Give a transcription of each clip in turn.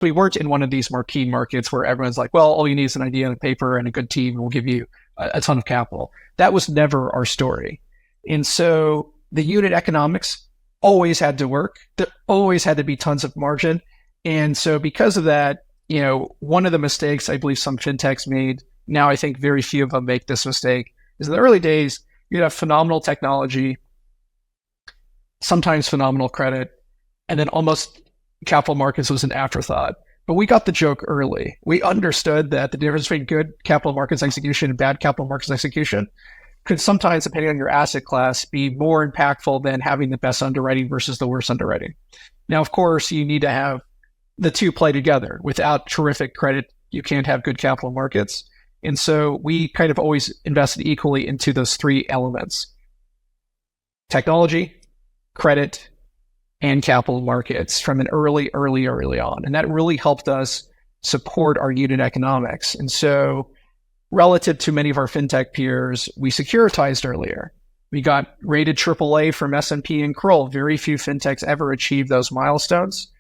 We weren't in one of these marquee markets where everyone's like, well, all you need is an idea and a paper and a good team, and we'll give you a ton of capital. That was never our story. And so the unit economics always had to work. There always had to be tons of margin. And so because of that, one of the mistakes I believe some fintechs made, now I think very few of them make this mistake, is in the early days, you'd have phenomenal technology, sometimes phenomenal credit, and then almost capital markets was an afterthought. But we got the joke early. We understood that the difference between good capital markets execution and bad capital markets execution could sometimes, depending on your asset class, be more impactful than having the best underwriting versus the worst underwriting. Now, of course, you need to have the two play together. Without terrific credit, you can't have good capital markets. And so we kind of always invested equally into those three elements: technology, credit, and capital markets from an early on. And that really helped us support our unit economics. And so relative to many of our fintech peers, we securitized earlier. We got rated AAA from S&P and Kroll. Very few fintechs ever achieve those milestones.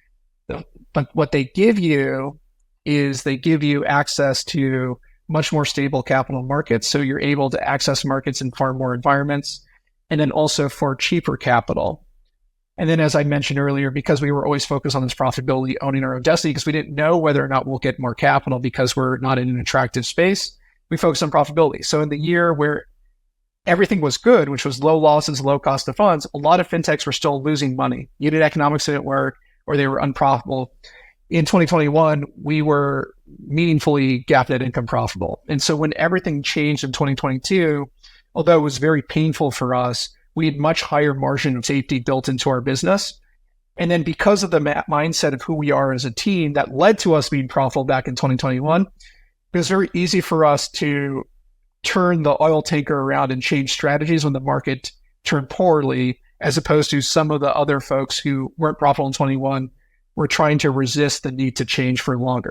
But what they give you is they give you access to much more stable capital markets. So you're able to access markets in far more environments, and then also for cheaper capital. And then, as I mentioned earlier, because we were always focused on this profitability, owning our own destiny, because we didn't know whether or not we'll get more capital because we're not in an attractive space, we focused on profitability. So in the year where everything was good, which was low losses, low cost of funds, a lot of fintechs were still losing money. Unit economics didn't work, or they were unprofitable. In 2021, we were meaningfully GAAP net income profitable. And so when everything changed in 2022, although it was very painful for us, we had much higher margin of safety built into our business. And then because of the mindset of who we are as a team, that led to us being profitable back in 2021. It was very easy for us to turn the oil tanker around and change strategies when the market turned poorly, as opposed to some of the other folks who weren't profitable in 21 were trying to resist the need to change for longer.